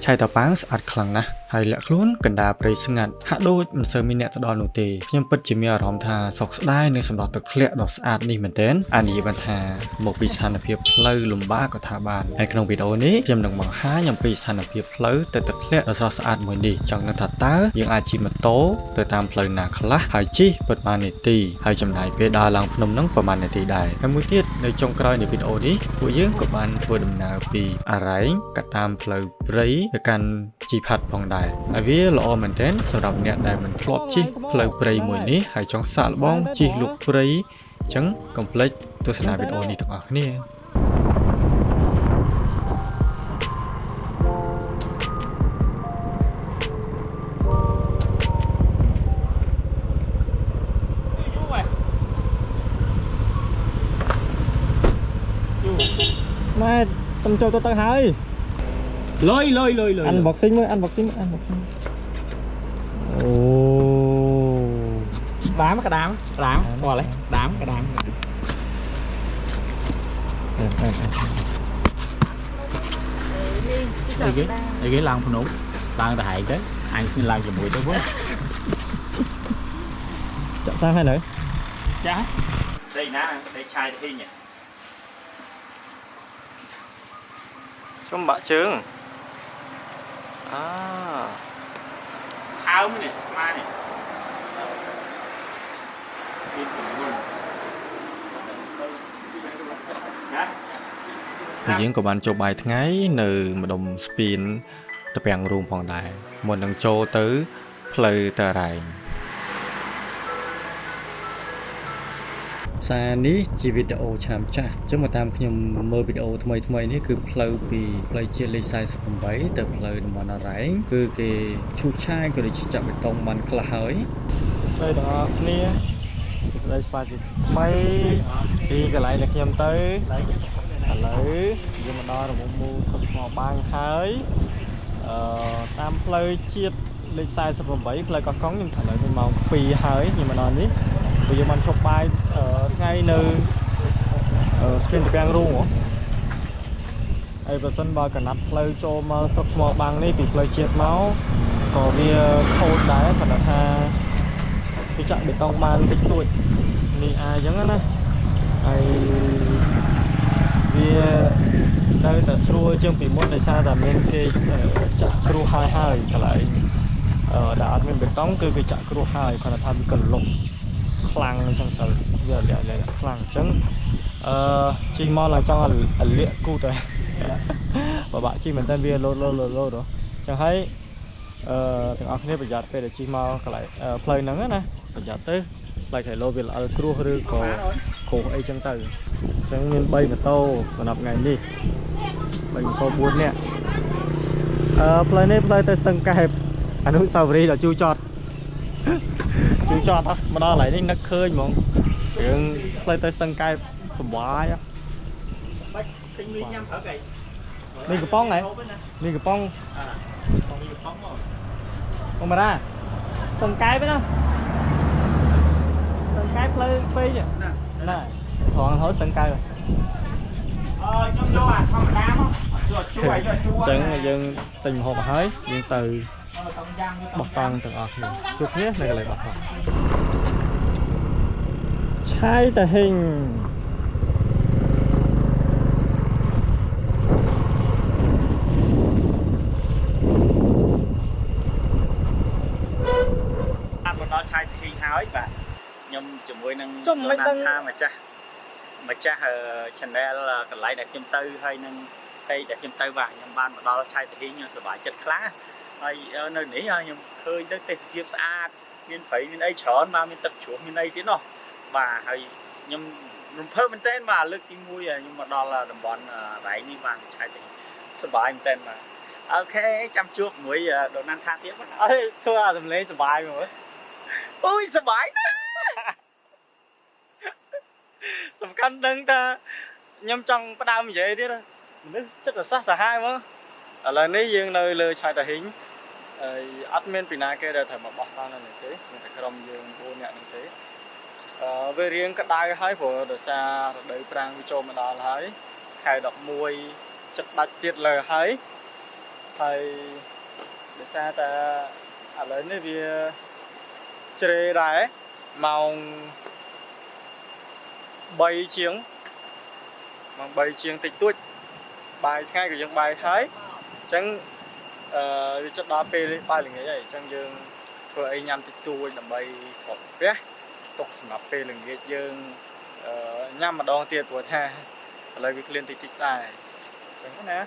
ឆៃតប៉ាងស្អាតខ្លាំងណាស់ហើយលាក់ខ្លួនកណ្ដាលព្រៃស្ងាត់ហាក់ដូចមិនសូវមានអ្នកទៅដល់នោះទេខ្ញុំពិតជាមានអារម្មណ៍ថាសោកស្ដាយនឹងសម្រស់ទឹកធ្លាក់ដ៏ស្អាតនេះមែនទែនអានេះបានថាមកពីស្ថានភាពផ្លូវលំបាកក៏ថាបានហើយក្នុងវីដេអូនេះខ្ញុំនឹងបង្ហាញអំពីស្ថានភាពផ្លូវទៅទឹកធ្លាក់ដ៏ស្រស់ស្អាតមួយនេះចង់នឹងថាតើយើងអាចជិះម៉ូតូទៅតាមផ្លូវណាខ្លះហើយជិះប៉ុន្មាននាទីហើយចំណាយពេលដើរឡើងភ្នំនឹងប្រហែលនាទីដែរហើយមួយទៀតនៅចុងក្រោយនៃវីដេអូនេះពួកយើងក៏បានធ្វើដំណើរពីអរ៉ែងកាត់តាមផ្លូវព្រៃទៅកាន់ជីផាត់ផងដែរហើយវាល្អមែនទែនសម្រាប់អ្នកដែលមិនធ្លាប់ជិះផ្លូវព្រៃមួយនេះហើយចង់សាកល្បងជិះលុកព្រៃអញ្ចឹងកុំភ្លេចទស្សនាវីដេអូនេះទាំងអស់គ្នាម៉ែតំចូលទៅហើយលុយ unboxing មើល unboxing អូដាមកដាមគាត់លេដាមកដាមអីគេឡើងភ្នំឡើងទៅហែកទៅអញគឺឡើងជាមួយទៅបងចាក់សាំងហើយនៅចាដេកណាដេកឆាយទៅវិញសុំបាក់ជើងថើមនេះម៉ានេះយើងក៏បានចូលបាយថ្ងៃនៅម្ដុំស្ពានតាពាំងរូងផងដែរមុននឹងចូលទៅផ្លូវតារ៉ែងសារនេះជាវីដេអូឆ្នាំចាស់ចឹងមកតាមខ្ញុំមើលវីដេអូថ្មីនេះគឺផ្លូវពីផ្លូវជាតិលេខ48ទៅផ្លូវតំបន់អរ៉ែងគឺគេឈូសឆាយក៏ដូចជាចាក់បេតុងបានខ្លះហើយស្ដីទាំងអស់គ្នាស្ដីស្វាគមន៍ថ្មីពីកន្លែងដែលខ្ញុំទៅឥឡូវយើងមកដល់រមុំមូធំថ្មបាំងហើយតាមផ្លូវជាតិលេខ48ផ្លូវកោះកុងខ្ញុំថាឥឡូវម៉ោង2ហើយខ្ញុំមកដល់នេះព្រោះយើងបានឈប់បាយថ្ងៃនៅស្ពានតាពាំងរូងហើយបើសិនបើកណាត់ផ្លូវចូលមកសុកថ្មបាំងនេះពីផ្លូវជាតិមកក៏វាខូចដែរគាត់ថាគេចាក់បេតុងបានតិចតួចនេះអញ្ចឹងណាហើយវានៅតែស្រួលជាងពីមុនដោយសារតែមានគេចាក់គ្រោះហើយកន្លែងដែលអត់មានបេតុងគឺគេចាក់គ្រោះហើយគាត់ថាវាកន្លុកខ្លាំងអញ្ចឹងទៅវាលាក់ខ្លាំងអញ្ចឹងជិះមកឡើងចង់លាក់គូទៅបបាក់ជិះមែនតើវាលោតអញ្ចឹងហើយទាំងអស់គ្នាប្រយ័ត្នពេលដែលជិះមកកន្លែងផ្លូវហ្នឹងណាប្រយ័ត្នទៅផ្លូវខៃឡូវាល្អិលគ្រោះឬក៏គ្រោះអីចឹងទៅអញ្ចឹងមាន3ម៉ូតូសម្រាប់ថ្ងៃនេះ3ម៉ូតូ4នាក់ផ្លូវនេះផ្លូវទៅស្ទឹងកែបអនុស្សាវរីយ៍ដល់ជួចតមកដល់កន្លែងនេះនឹកឃើញហ្មងរឿងផ្លូវទៅស្ទឹងកែបសុបាយបាច់ទិញលុយញ៉ាំប្រើកៃនេះកំប៉ុងហ៎នេះកំប៉ុងមកមកណាស្ទឹងកែបណាស្ទឹងកែបផ្លូវឆ្វេងណាត្រង់ហើយស្ទឹងកែបខ្ញុំយកអាធម្មតាមកយកជួយអញ្ចឹងយើងទិញម្ហូបហើយយើងទៅបោះតង់ទាំងអស់គ្នាជួបគ្នានៅកន្លែងបោះតង់ឆៃតាហេងមកដល់ឆៃតាហេងហើយបាទខ្ញុំជាមួយនឹងថាម្ចាស់channel កន្លែងដែលខ្ញុំទៅហើយនឹងពេលដែលខ្ញុំទៅបាទខ្ញុំបានមកដល់ឆៃតាហេងខ្ញុំសប្បាយចិត្តខ្លាំងហើយនៅនេះខ្ញុំឃើញទៅទេសភាពស្អាតមានព្រៃមានអីច្រើនបាទមានទឹកជ្រោះមានអីទៀតណោះបាទហើយខ្ញុំរំភើបមែនទែនបាទលើកទី1ខ្ញុំមកដល់តំបន់រ៉ែងនេះបាទឆៃតាហេងសប្បាយមែនទែនបាទអូខេចាំជួបមួយដូណាល់ថាទៀតបាទអើធ្វើអាសំឡេងសប្បាយមើលអូយសប្បាយណាស់សំខាន់ដឹងថាខ្ញុំចង់ផ្ដើមនិយាយទៀតមនុស្សចិត្តសះសាហាវមកឥឡូវនេះយើងនៅលើឆៃតាហេងហើយអត់មានពីណាគេដែលត្រូវមកបោះតង់នៅនេះទេមានតែក្រុមយើង4នាក់នេះទេវារៀងក្តៅហើយព្រោះដោយសាររដូវប្រាំងវាចូលមកដល់ហើយខែ11ចិត្តដាច់ទៀតលើហើយ ហើយដោយសារតែឥឡូវនេះវាជ្រេដែរម៉ោង3ជាងម៉ោង3ជាងតិចតួចបាយថ្ងៃក៏យើងបាយហើយអញ្ចឹងវាចិត្តដល់ពេលបាយល្ងាចហើយអញ្ចឹងយើងធ្វើអីញ៉ាំតិចតួចដើម្បីត្រប់ផ្ទះទុកសម្រាប់ពេលល្ងាចយើងញ៉ាំម្ដងទៀតព្រោះថាឥឡូវវាឃ្លានតិចដែរអញ្ចឹងណា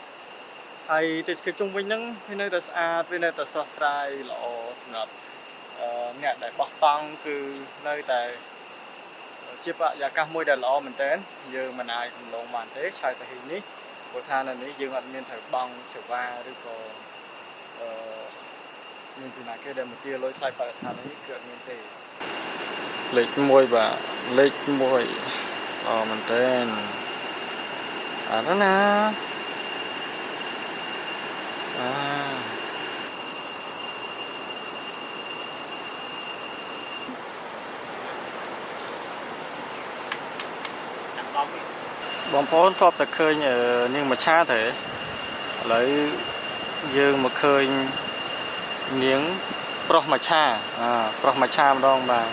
ហើយទេសភាពជុំវិញហ្នឹងវានៅតែស្អាតវានៅតែស្រស់ស្រាយល្អសម្រាប់អ្នកដែលបោះតង់គឺនៅតែជាបរិយាកាសមួយដែលល្អមែនតើយើងមិនអាចរំលងបានទេឆាយតាហ៊ីនេះព្រោះថានៅនេះយើងអត់មានត្រូវបង់សេវាឬក៏មានពីណាគេដែលមកទាលុយថ្លៃបរិស្ថាននេះគឺអត់មានទេលេខ1បាទលេខ1ល្អមែនតើស្អាតណាស់ស្អាតបងប្អូនធ្លាប់តែឃើញនាងមច្ឆាទេឥឡូវយើងមកឃើញនាងប្រុសមច្ឆាប្រុសមច្ឆាម្ដងបាទ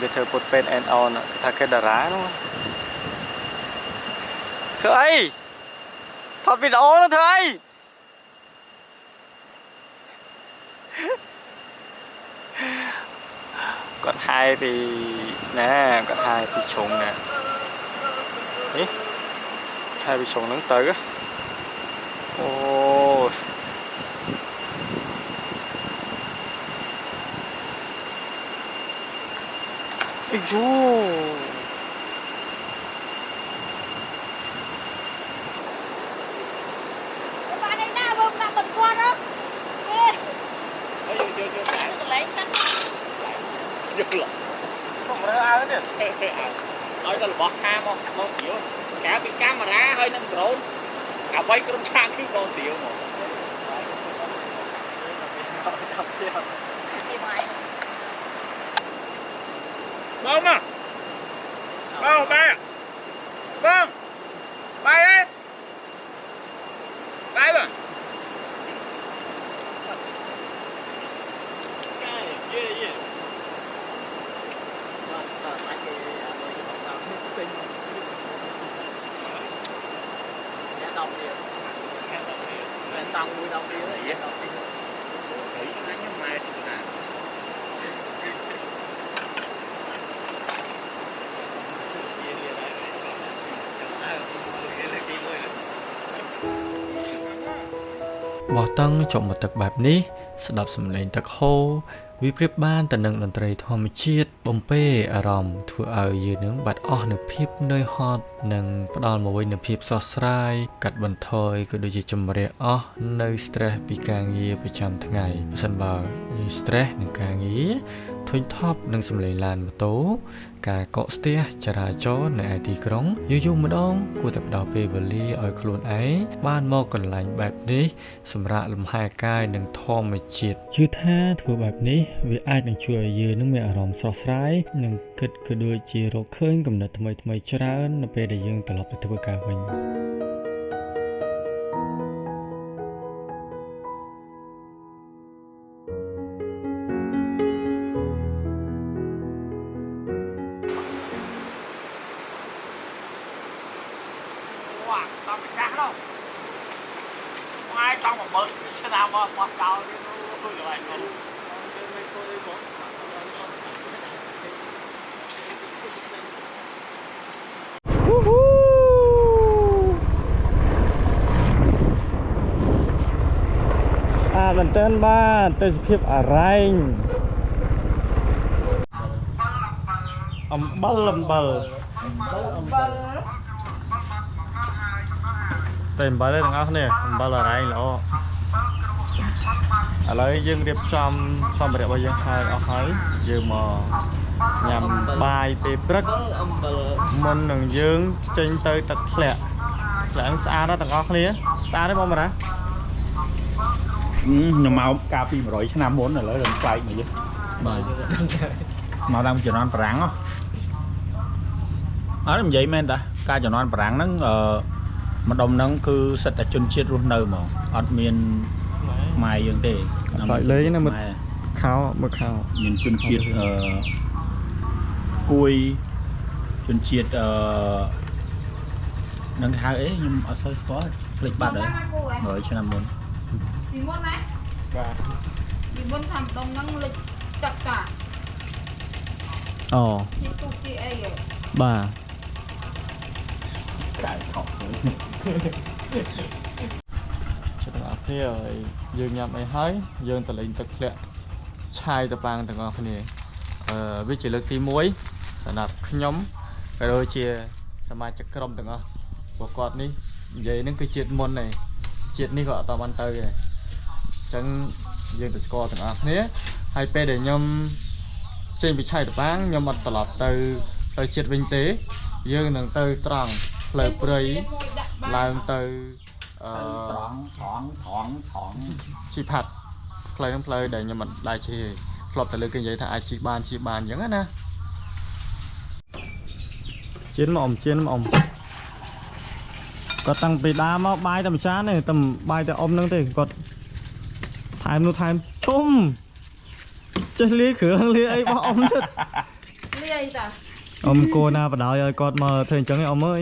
គេធ្វើពុតពេនអេនអនគេថាគេតារានោះធ្វើអីថតវីដេអូនោះធ្វើអីគាត់ហាយពីណាគាត់ហាយពីជ្រុងណានេះហាយពីជ្រុងហ្នឹងទៅអូអីយូbạn ấy nào vừa làm bật quan không? Lấy cắt không có ai hết nói là bọt ham không con xỉu cả cái camera hơi nâng drone cả bay cái trang khi con xỉu mà thì mày vâng mà vâng ba vâng bay đấy bay rồi đồng đi lên tông vui đồng đi đấy thấy anh em mai thì nàoបោះតង់ចុះមកទឹកបែបនេះស្ដាប់សំឡេងទឹកហូរវាប្រៀបបានទៅនឹងតន្ត្រីធម្មជាតិបំពេអារម្មណ៍ធ្វើឲ្យយើងនឹងបាត់អស់នូវភាពនឿយហត់និងផ្ដល់មកវិញនូវភាពស្រស់ស្រាយកាត់បន្ថយក៏ដូចជាជម្រះអស់នៅ stress ពីការងារប្រចាំថ្ងៃបើសិនបើយើង stress នឹងការងារធុញថប់នឹងសំឡេងឡានម៉ូតូការកកស្ទះចរាចរណ៍នៅឯទីក្រុងយូរម្ដងគួរតែផ្ដល់ពេលវេលាឲ្យខ្លួនឯងបានមកកន្លែងបែបនេះសម្រាប់លំហែកាយនិងធម្មជាតិជឿថាធ្វើបែបនេះវាអាចនឹងជួយឲ្យយើងនឹងមានអារម្មណ៍ស្រស់ស្រាយនិងគិតក៏ដូចជារកឃើញគំនិតថ្មីៗច្រើននៅពេលដែលយើងត្រឡប់ទៅធ្វើការវិញtao bị cá đâu ai trong một bớt sẽ nào mà cao tôi rồi anh luôn mình tên ba tên phiếp ở ranh âm bờ tên bờ lên ngóc nè bờ là ranh lỗ ở lấy dương điệp trong xong rồi bây giờ hai ở thấy dương mà nhằm bài về rất mình đừng dương trên tới tật lẹ lẹ xa đó tầng ngóc nè xa đấy bông mà đã nhưng mà cà phê mà rồi năm muốn là lấy lần quay mà chứ mà đang chờ non rắn á ở làm vậy men ta ca chờ non rắn nó mà đồng nó cứ rất là chân chết luôn nơi mà admin ខ្មែរយើងទេ phải lấy nó mực ខ្មែរ khao mực khao មានជនជាតិគួយជនជាតិនឹងហៅអីខ្ញុំអត់សូវស្គាល់ភ្លេចបាត់ហើយ100ឆ្នាំមុន ពីមុនណា បាទ ពីមុនថាម្ដងហ្នឹងលេចចាក់តា អូ ជាទូជាអីហ៎ បាទ កែខកទៅ ចិត្តទាំងអស់គ្នាហើយយើងញ៉ាំអីហើយយើងទៅលេងទឹកធ្លាក់ឆាយទៅប៉ាងទាំងអស់គ្នាវាជាលើកទី1សម្រាប់ខ្ញុំក៏ដូចជាសមាជិកក្រុមទាំងអស់ពួកគាត់នេះនិយាយហ្នឹងគឺជាតិមុនឯងជាតិនេះក៏អត់តបានទៅទេអញ្ចឹងយើងទៅស្គាល់ទាំងអស់គ្នាហើយពេលដែលខ្ញុំចេញពីឆាយទៅប៉ាងខ្ញុំអត់ត្រឡប់ទៅផ្លូវជាតិវិញទេយើងនឹងទៅត្រង់ផ្លូវព្រៃឡើងទៅត្រង់ជីផាត់ផ្លូវហ្នឹងផ្លូវដែលខ្ញុំមិនដែរជិះទេធ្លាប់តែលើកគេនិយាយថាអាចជិះបានអញ្ចឹងណាជៀនមកអ៊ំគាត់តាំងពីដើមមកបាយតែមួយចានទេតែបាយតែអ៊ំហ្នឹងទេគាត់ថែមនោះថែមជុំចេះលាយគ្រឿងលាយអីរបស់អ៊ំទៀត លាយតា អ៊ំគួរណាបដ ாய் ឲ្យគាត់មកធ្វើអញ្ចឹងឯងអ៊ំអើយ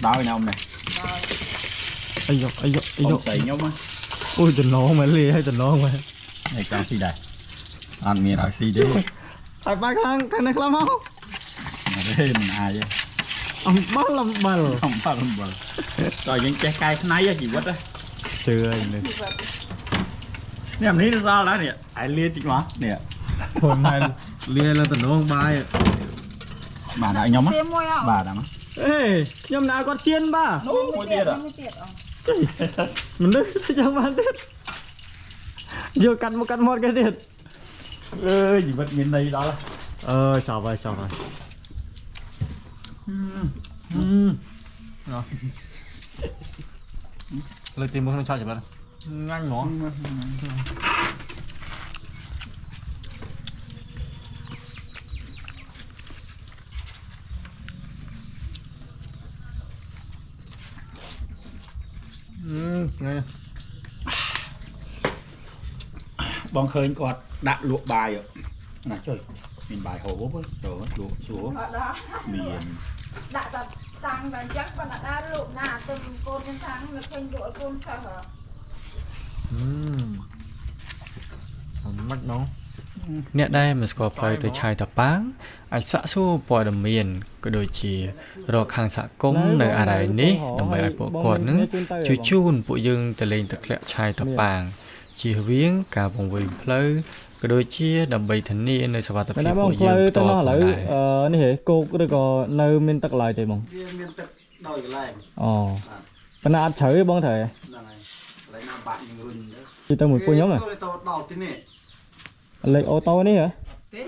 ដល់ញ៉ាំនេះ អីយក អ៊ំស្អីខ្ញុំ អូយចំណងមែនលាយឲ្យចំណងមែន ឯកាស៊ីដែរអត់មានឲ្យស៊ីទេ ហើយបាយខាងនេះខ្លះមក ទេមិនអាចទេ អំបិល អំបិលដល់យើងចេះកែច្នៃជីវិត ជឿអីនេះ នេះអានេះសល់ដែរនេះឯលាតិចមកនេះ ហូនហើយលាយលើតំណងបាយ បាទឲ្យខ្ញុំ ទាមួយអោ បាទអា អេខ្ញុំណាគាត់ជៀនបាទ នោះមួយទៀត មួយទៀតអោ មនុស្សចាំបានទៀតយកកាត់មកកាត់មាត់គេទៀត អើយជីវិតមានន័យដល់ ចប់ហើយលើកទី1ក្នុងឆាច់ច្បាស់ងាញ់ហ្មងនេះ បងឃើញគាត់ដាក់លក់បាយណាចុយមានបាយហូបទៅលក់សួរ អត់ដល់ មាន ដាក់តែតាំងតែអញ្ចឹងប៉ុន្តែដល់លោកណាទៅកូនយើងតាំងនៅឃើញលក់ឲ្យកូនចោះហ៎ មិនណោះអ្នកដែលមិនស្គាល់ផ្លូវទៅឆាយតាប៉ាងអាចសាកសួរព័ត៌មានក៏ដូចជារកខាងសហគមន៍នៅអរ៉ៃនេះដើម្បីឲ្យពួកគាត់នឹងជួយជូនពួកយើងទៅលេងទឹកធ្លាក់ឆាយតាប៉ាងជៀសវាងការវង្វេងផ្លូវក៏ដូចជាដើម្បីធានានៅសុវត្ថិភាពពួកយើងតទៅផងដែរនេះហ៎គោកឬក៏នៅមានទឹកឡើយទេបង វាមានទឹកដោយកន្លែង អូប៉ុន្តែអត់ជ្រៅទេបងត្រូវ ហ្នឹងហើយកន្លែងណាបាក់យើងរុញ ជិះទៅមួយពួកខ្ញុំហ៎ ទៅដល់ទីនេះ លេខអូតូនេះហ៎ ទេ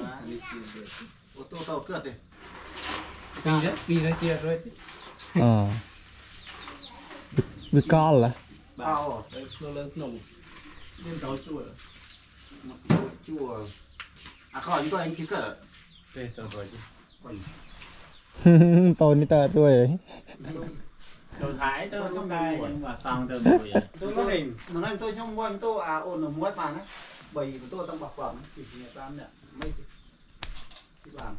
អូតូទៅកើតទេ ពីរជារួច អូវាកលហ៎ បាទ ទៅខ្លួនលើក្នុងមានតោជួ ជួអាខយទៅអញគិតកើត ទេទៅរួច តូននេះតើរួយហ៎ ទៅថៃទៅក្នុងដែរខ្ញុំបាទតង់ទៅមួយ ទៅនោះនេះនឹងឲ្យទៅខ្ញុំមួយទៅអាអូនមួយបានណា3បន្ទូต้องបោះបំពី5នេះមិនទីបាន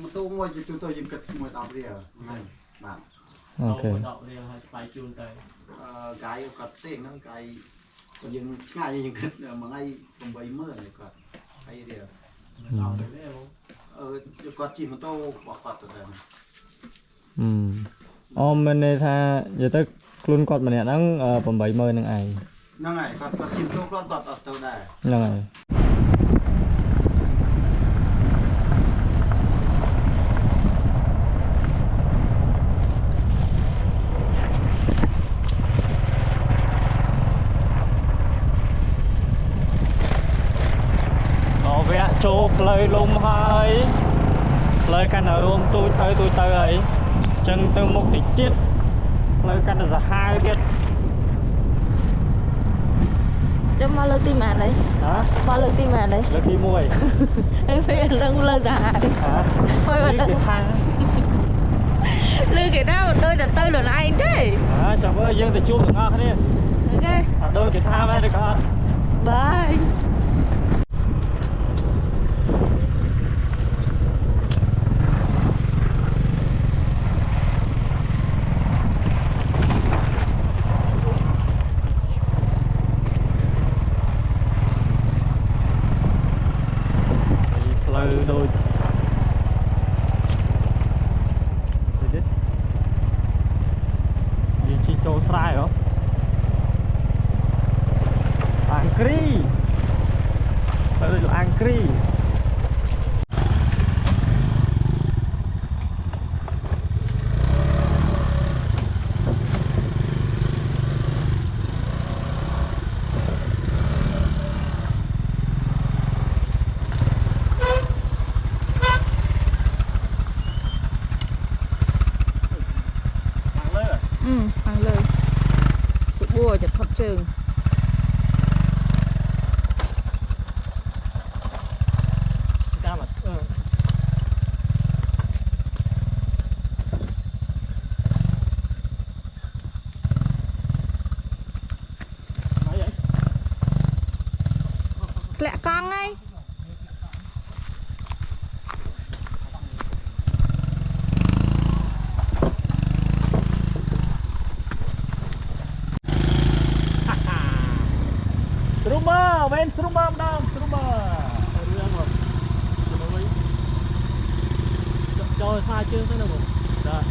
មកទៅមួយទៅយើងគិតមួយ10រៀលហ្នឹងបាទ អូខេ ដករៀងឲ្យបាយជូនទៅ កាយគាត់ផ្សេងហ្នឹងកាយយើងឆ្ងាយយើងគិតមួយថ្ងៃ80000គាត់ហើយរៀល ដល់ទៅនេះ គាត់ជិះម៉ូតូរបស់គាត់ទៅដែរ អូមែនន័យថានិយាយទៅខ្លួនគាត់ម្នាក់ហ្នឹង80000នឹងឯង ហ្នឹងហើយគាត់ជិះម៉ូតូគាត់អត់ទៅដែរ ហ្នឹងហើយវគ្គចូលផ្លូវលំហើយផ្លូវកាន់តែរួមទូចទៅហើយអញ្ចឹងទៅមុខតិចទៀតផ្លូវកាន់តែសាហាវទៀត ចាំមកលើកទីម៉ានđấy ហ៎ មកលើកទីម៉ានđấy លើកទី1 អីពេលឡើងលើសាហាវ ហ៎ ហុយមកដល់ ខាង លើគេដល់ដូចតែទៅលនឯងទេ ចាំមើលយើងទៅជួបទាំងអស់គ្នា đây đôi cái tha về được không? bye đôi gì chi cho sai hả? Angry là angry hàng lời tụi bùa chật khắp trường ra mà nói vậy lẹ con ấy Strummer, ven strummer đam, strummer. Rương rồi. Cho sai chưa thế nào rồi. Rồi.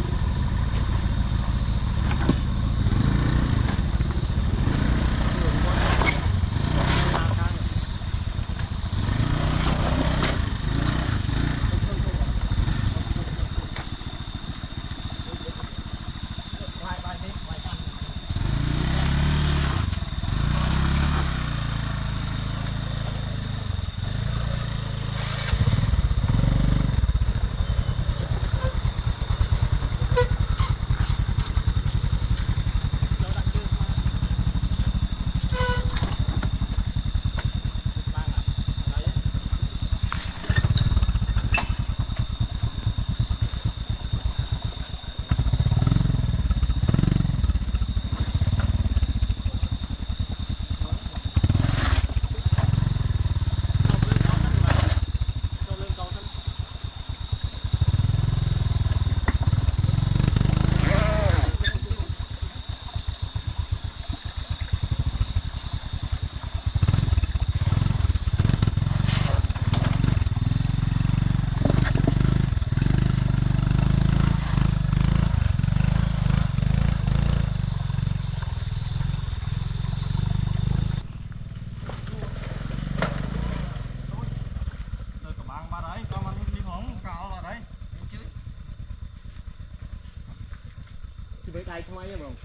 Với đáy không ai nhá không?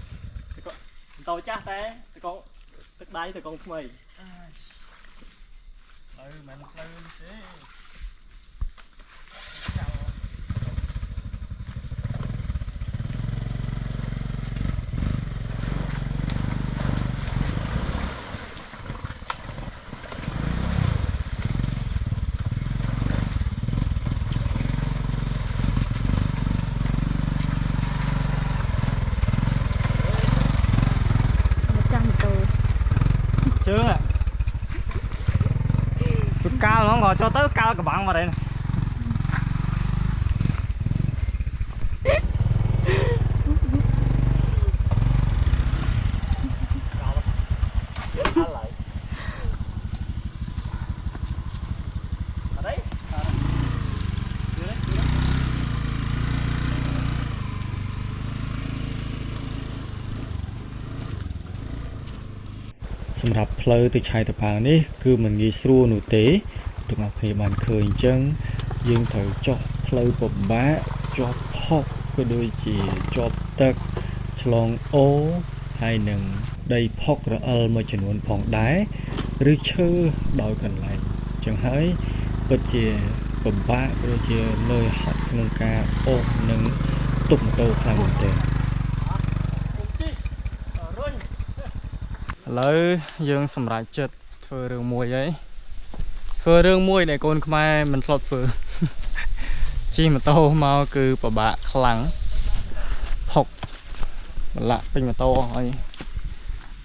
Tàu chắc thế, con tức đáy thì con không ai. Mình thế. Chưa ạ. Cao nó ngồi cho tới cao cả bạn vào đây này. Ở đấy. សម្រាប់ផ្លូវទៅឆៃតប៉ាងនេះគឺមិនងាយស្រួលនោះទេទាំងអស់គ្នាបានឃើញអញ្ចឹងយើងត្រូវចុះផ្លូវពិបាកជាប់ផុកក៏ដូចជាជាប់ទឹកឆ្លងអូហើយនឹងដីផុករអិលមួយចំនួនផងដែរឬឈើដោយកន្លែងអញ្ចឹងហើយពិតជាពិបាកក៏ដូចជានឿយហត់ក្នុងការអូសនិងទប់ម៉ូតូខ្លាំងមែនទែន ឥឡូវយើងសម្រាប់ចិត្តធ្វើរឿងមួយហើយធ្វើរឿងមួយដែលកូនខ្មែរមិនធ្លាប់ធ្វើជិះម៉ូតូមកគឺពិបាកខ្លាំងផុកបន្លាក់ពេញម៉ូតូអស់ហើយ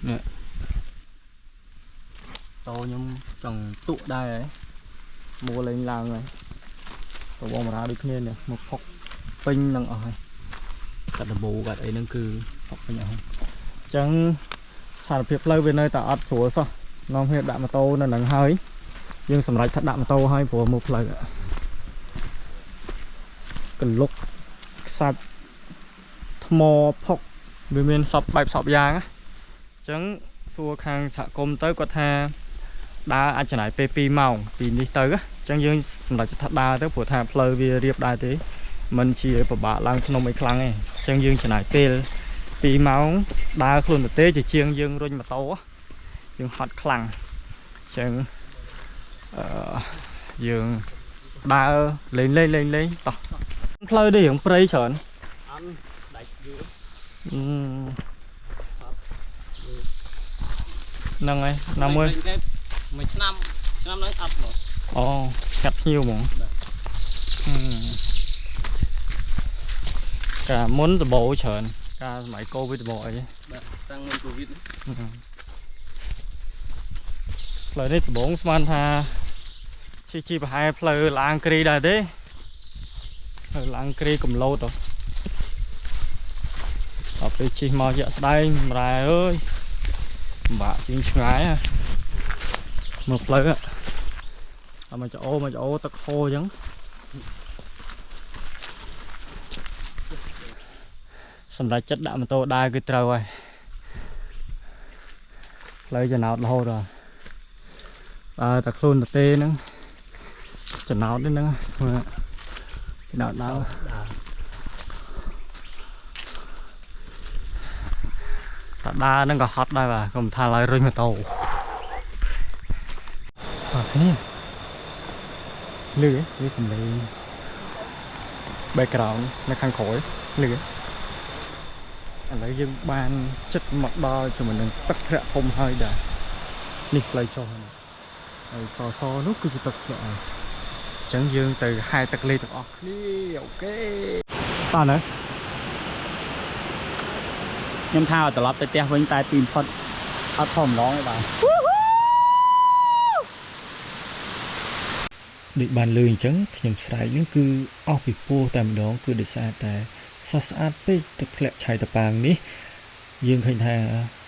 នេះ តោខ្ញុំចង់ទុកដែរហើយមួលេងឡើងហើយតបងបារាដូចគ្នានេះមកផុកពេញនឹងអស់ហើយកាត់ដំបូកាត់អីហ្នឹងគឺផុកពេញអស់ហើយអញ្ចឹងស្ថានភាពផ្លូវវានៅតែអត់ស្រួលសោះនាំគ្នាដាក់ម៉ូតូនៅនឹងហើយយើងសម្រេចថាដាក់ម៉ូតូហើយព្រោះមើលផ្លូវកន្លុកខ្សាច់ថ្មផុកវាមានសពបែបសពយ៉ាងអញ្ចឹងសួរខាងសហគមន៍ទៅគាត់ថាដើរអាចចំណាយពេល2ម៉ោងពីនេះទៅអញ្ចឹងយើងសម្រាប់ថាដើរទៅព្រោះថាផ្លូវវារៀបដែរទេមិនជាពិបាកឡើងភ្នំអីខ្លាំងទេអញ្ចឹងយើងចំណាយពេល2ម៉ោងដើរខ្លួនទៅទេជាងយើងរុញម៉ូតូយើងហត់ខ្លាំងអញ្ចឹងយើងដើរលេងតោះផ្លូវនេះរឿងព្រៃច្រើនអត់ដាច់យូរ ហ្នឹងហើយណាមួយ មួយឆ្នាំហ្នឹងអត់មក អូកាត់ភ្ញៀវហ្មងកាលមុនដបោច្រើនកាលសម័យកូវីដដបោអី បាទតាំងមុនកូវីដ ផ្លូវនេះដបងស្មានថាជីប្រហែលផ្លូវឡាងគ្រីដែរទេផ្លូវឡាងគ្រីកំឡូតដល់ពេលជិះមកជាក់ស្ដែងម្រែអើយពិបាកជាងឆ្ងាយមើលផ្លូវអត់មកចោទឹកហូរអញ្ចឹងសម្រាប់ចិត្តដាក់ម៉ូតូដើរគឺត្រូវហើយផ្លូវចំណោតរហូតដល់តែខ្លួនទៅទេហ្នឹងចំណោតនេះហ្នឹងមើលចំណោតដើរតាដើរហ្នឹងក៏ហត់ដែរបាទកុំថាឡើយរុញម៉ូតូបាទនេះលឺវាសំឡេង background នៅខាងក្រោយលឺឥឡូវយើងបានចិត្តមកដល់ជាមួយនឹងទឹកធ្លាក់ធំហើយដែរនេះផ្លូវចុះហើយសនោះគឺជាទឹកធ្លាក់ហើយអញ្ចឹងយើងទៅហែទឹកលេទាំងអស់គ្នាអូខេតោះណាខ្ញុំថាត្រឡប់ទៅផ្ទះវិញតែទីបំផុតអត់ធំម្ដងទេបាទដូចបានលឺអញ្ចឹងខ្ញុំស្រែកនេះគឺអស់ពីពោះតែម្ដងគឺដោយសារតែស្អាតពេកទឹកធ្លាក់ឆៃតប៉ាងនេះយើងឃើញថា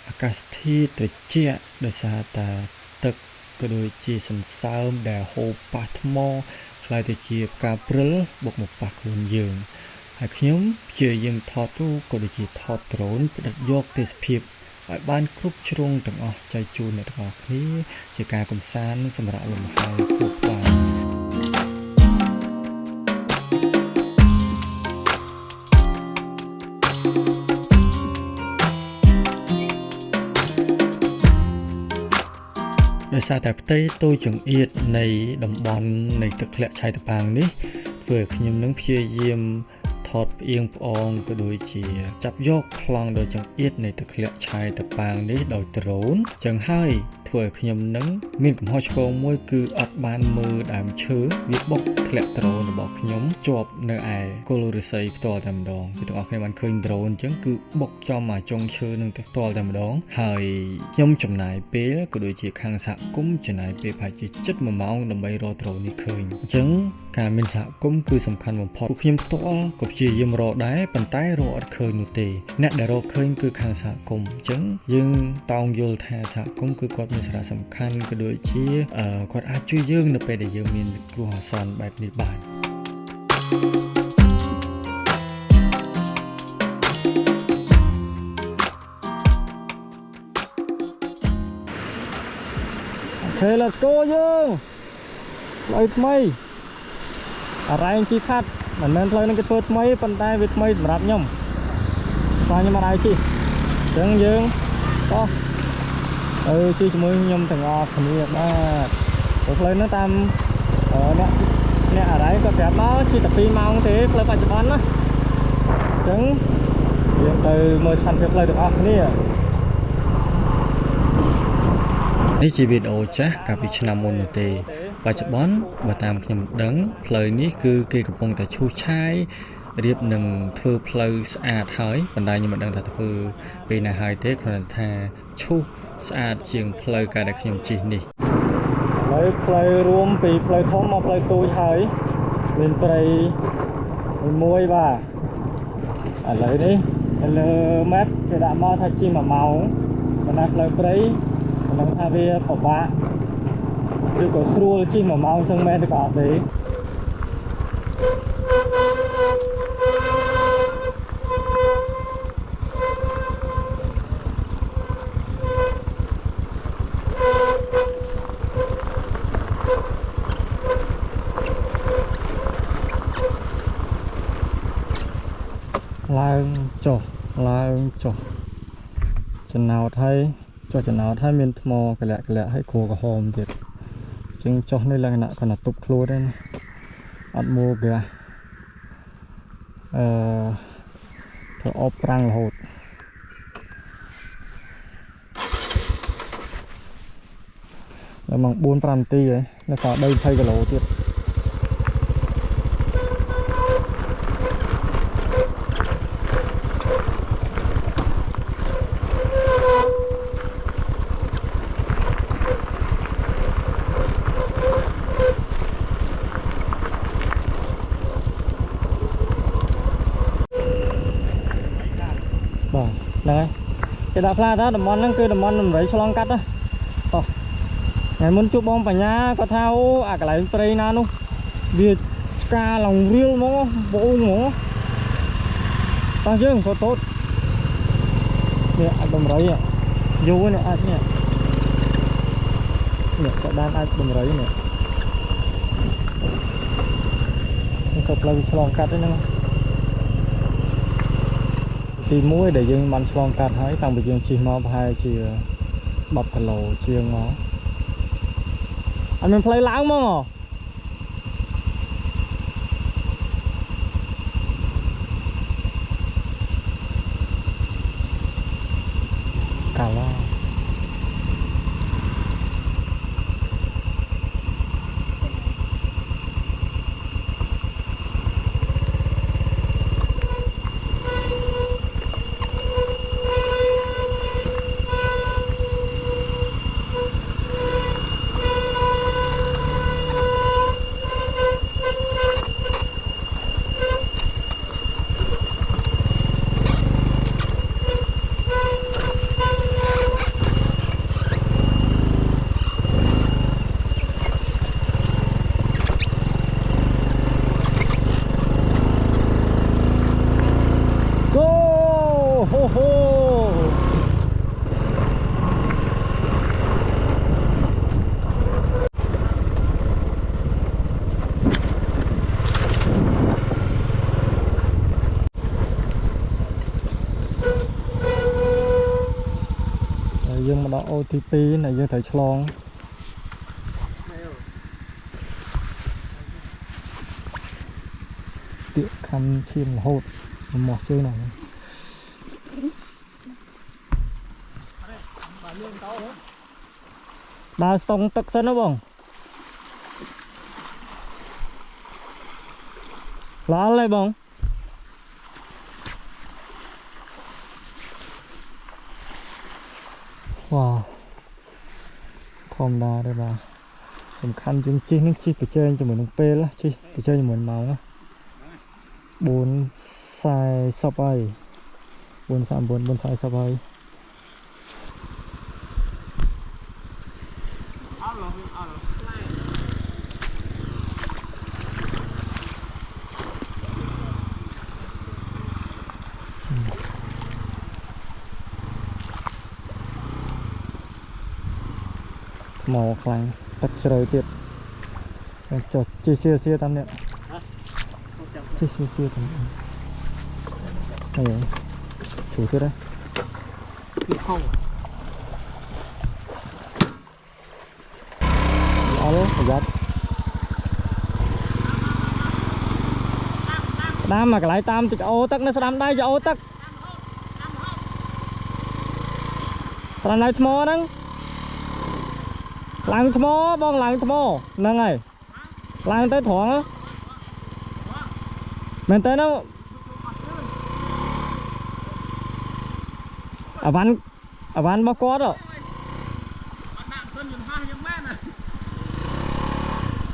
អាកាសធាតុត្រជាក់ដោយសារតែទឹកក៏ដូចជាសន្សើមដែលហូរប៉ះថ្មខ្លាយទៅជាផ្កាព្រិលបុកមកប៉ះខ្លួនយើងហើយខ្ញុំព្យាយាមថតរូបក៏ដូចជាថតដ្រូនផ្ដិតយកទេសភាពឲ្យបានគ្រប់ជ្រុងទាំងអស់ចែកជូនអ្នកទាំងអស់គ្នាជាការកំសាន្តសម្រាប់លំហែខួរក្បាលដោយសារតែផ្ទៃតូចចង្អៀតនៃតំបន់នៃទឹកធ្លាក់ឆៃតប៉ាងនេះធ្វើឲ្យខ្ញុំនឹងព្យាយាមថតផ្អៀងផ្អងក៏ដូចជាចាប់យកប្លង់ដោយចង្អៀតនៃទឹកធ្លាក់ឆៃតប៉ាងនេះដោយដ្រូនចឹងហើយធ្វើឲ្យខ្ញុំនឹងមានកំហុសឆ្គងមួយគឺអត់បានមើលដើមឈើវាបុកធ្លាក់ដ្រូនរបស់ខ្ញុំជាប់នៅឯគល់ឫស្សីផ្ទាល់តែម្ដងពីទាំងអស់គ្នាបានឃើញដ្រូនអញ្ចឹងគឺបុកចំមកចុងឈើនឹងផ្ទាល់តែម្ដងហើយខ្ញុំចំណាយពេលក៏ដូចជាខាងសហគមន៍ចំណាយពេលប្រហែលជា7ម៉ោងដើម្បីរកដ្រូននេះឃើញអញ្ចឹងការមានសហគមន៍គឺសំខាន់បំផុតពួកខ្ញុំផ្ទាល់ក៏ព្យាយាមរកដែរប៉ុន្តែរកអត់ឃើញនោះទេអ្នកដែលរកឃើញគឺខាងសហគមន៍អញ្ចឹងយើងតោងយល់ថាសហគមន៍គឺគាត់មានសារៈសំខាន់ក៏ដូចជាគាត់អាចជួយយើងនៅពេលដែលយើងមានគ្រោះអាសន្នបែបនេះបានអូខេ let's go យើងផ្លូវថ្មីអរ៉ែងជីផាត់មិនមែនផ្លូវនឹងគេធ្វើថ្មីប៉ុន្តែវាថ្មីសម្រាប់ខ្ញុំខ្ញុំអត់ឲ្យជិះអញ្ចឹងយើងតោះជិះជាមួយខ្ញុំទាំងអស់គ្នាបាទផ្លូវនោះតាមអ្នកអរ៉ែងក៏ប្រាប់មកជិះតែ2ម៉ោងទេផ្លូវបច្ចុប្បន្នណាអញ្ចឹងយើងទៅមើលស្ថានភាពផ្លូវទាំងអស់គ្នានេះជាវីដេអូចាស់កាលពីឆ្នាំមុននោះទេបច្ចុប្បន្នបើតាមខ្ញុំដឹងផ្លូវនេះគឺគេកំពុងតែឈូសឆាយរៀបនឹងធ្វើផ្លូវស្អាតហើយប៉ុន្តែខ្ញុំមិនដឹងថាធ្វើពេលណាហើយទេគ្រាន់តែថាឈូសស្អាតជាងផ្លូវកាលដែលខ្ញុំជិះនេះ ផ្លូវរួមពីផ្លូវធំមកផ្លូវទូចហើយមានព្រៃមួយបាទឥឡូវនេះទៅលើ map គេដាក់មកថាជា1ម៉ោងប៉ុន្តែផ្លូវព្រៃមិនថាវាពិបាកឬក៏ស្រួលជិះ1ម៉ោងចឹងមែនឬក៏អត់ទេឡើងចុះចំណោតហើយចុះចំណោតហើយមានថ្មកលាក់ហើយគ្រួក្រហមទៀតចឹងចុះនេះលក្ខណៈគាត់ណាទប់ខ្លួនទេណាអត់មួគេធ្វើអបប្រាំងរហូតដល់ម៉ោង 4-5 នាទីហើយនៅសល់ 20 គីឡូទៀតហ្នឹងហើយគេដាក់ផ្លាថាតំបន់ហ្នឹងគឺតំបន់ដំរីឆ្លងកាត់ណាថ្ងៃមុនជួបបងបញ្ញាគាត់ថាអូអាកន្លែងព្រៃណានោះវាឆ្កាឡងរៀលហ្មងបងហ្មងតោះយើងក៏តូតនេះអាចដំរីយូរនេះអាចនេះក៏បានអាចដំរីនេះក៏ផ្លូវឆ្លងកាត់ហ្នឹងទី1ដែលយើងបានឆ្លងកាត់ហើយតាំងពីយើងជិះមកប្រហែលជា10 គីឡូជាងមកអត់មានផ្លូវឡើងហ្មងកាឡាយើងមកដល់អូទី2ដែលយើងត្រូវឆ្លងទាកខំឈាមរហូតមកជើងហ្នឹងដើរស្ទង់ទឹកសិនណាបងឡាល់ហើយបងវ៉ាធម្មតាទេបាទសំខាន់ជាងជិះនេះជិះប្រជែងជាមួយនឹងពេលជិះប្រជែងជាមួយម៉ោងណា 4:40 ហើយ 4:39 4:40 ហើយមកខ្លាំងទឹកជ្រៅទៀតចុះជិះសៀតាមនេះជិះសៀតាមនេះជួយទៀតហ៎ពីហងអល់ប្រយ័ត្នតាមមកកន្លែងតាមទឹកអូទឹកនៅស្ដាំដៃចអូទឹកស្ដាំដៃថ្មហ្នឹងឡើងថ្មបងឡើងថ្មហ្នឹងហើយឡើងទៅត្រង់មែនតើណាអាវ៉ាន់របស់គាត់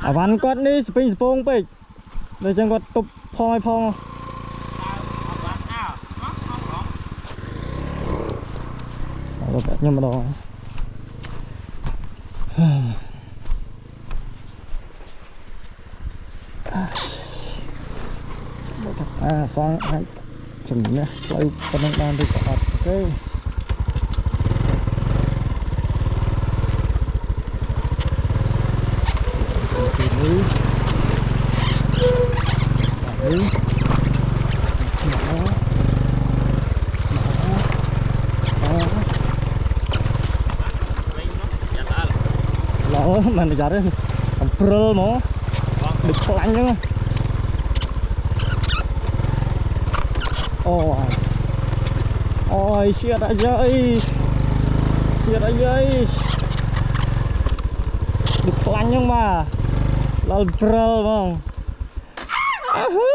អាវ៉ាន់គាត់នេះស្ពេញស្ពងពេកដូច្នេះគាត់ទប់ផងឲ្យផង ខ្ញុំម្ដងសងអាចជំនះផ្លូវប៉ុណ្ណឹងបានឬក៏អត់អូខេមិនប្រយ័ត្នទេអំព្រិលហ្មងដូចខ្លាញ់ហ្នឹងអូយឈៀតអីយាយដូចខ្លាញ់ហ្នឹងបាទដល់ព្រិលហ្មងអើហឺ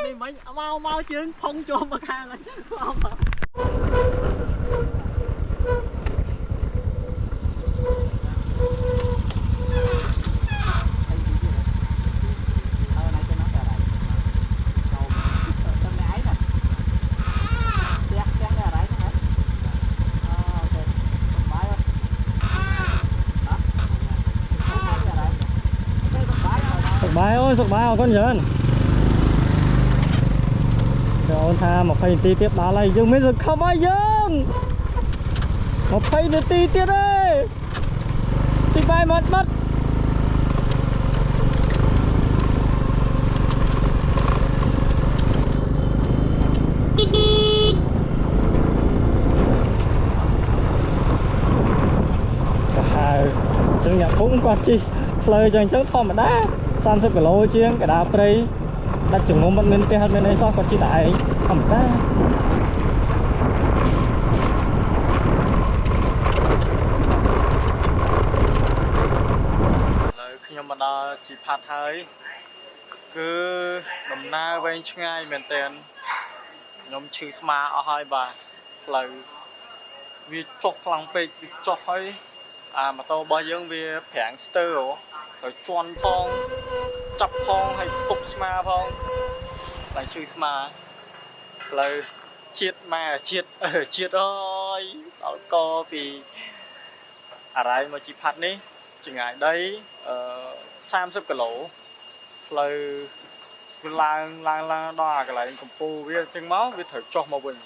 នេះមិញមកជើងផុងចូលមកខាងហើយបាយអូនសុខបាយអរគុណច្រើនអូនថា20នាទីទៀតដល់ហើយយើងមានសង្ឃឹមហើយយើង20នាទីទៀតទេទីបាយមកបាត់ទៅហើយចឹងអ្នកភូមិគាត់ជិះផ្លូវចឹងធម្មតា30គីឡូជាងកដាព្រៃដាច់ចងំមិនមានផ្ទះអត់មានអីសោះគាត់ជិះតែឯងធម្មតាខ្ញុំមកដល់ជីផាត់ហើយគឺដំណើរវែងឆ្ងាយមែនទែនខ្ញុំឈឺស្មាអស់ហើយបាទផ្លូវវាចុះខ្លាំងពេកវាចុះហើយម៉ូតូរបស់យើងវាប្រាំងស្ទើរហើយជន់ផងចាប់ផងហើយទប់ស្មាផងឡើងឈឺស្មាផ្លូវជាតិមកជាតិអើយដល់កពីអរ៉ៃមកជីផាត់នេះចម្ងាយដី30គីឡូផ្លូវវាឡើងដល់អាកន្លែងកំពូលវាអញ្ចឹងមកវាត្រូវចុះមកវិញ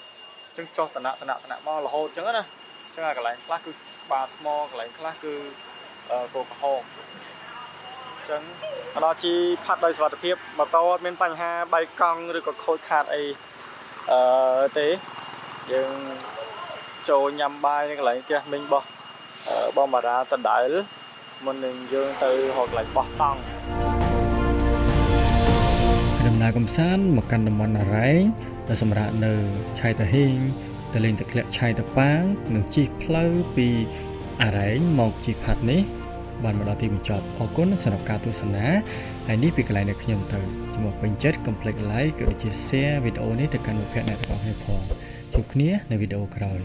អញ្ចឹងចុះតំណាក់មករហូតអញ្ចឹងណាអញ្ចឹងអាកន្លែងខ្លះគឺបាថ្មកន្លែងខ្លះគឺគោក្រហមអញ្ចឹងដល់ជីផាត់ដោយសុវត្ថិភាពម៉ូតូអត់មានបញ្ហាបែកកង់ឬក៏ខូចខាតអីទេយើងចូលញ៉ាំបាយនៅកន្លែងផ្ទះមីងរបស់បងបារាតដែលមុននឹងយើងទៅរកកន្លែងបោះតង់ដំណើរកំសាន្តមកកាន់តំបន់អរ៉ែងដែលសម្រាប់នៅឆៃតាហ៊ីងទៅលេងទឹកធ្លាក់ឆៃតាប៉ាងនិងជិះផ្លូវពីអរ៉ែងមកជីផាត់នេះបានមកដល់ទីបញ្ចប់អរគុណសម្រាប់ការទស្សនាហើយនេះពីកន្លែងដែលខ្ញុំទៅជំនួសពេញចិត្តកុំភ្លេច like ក៏ដូចជា share វីដេអូនេះទៅកាន់មិត្តភ័ក្តិអ្នកទាំងអស់គ្នាផងជួបគ្នានៅវីដេអូក្រោយ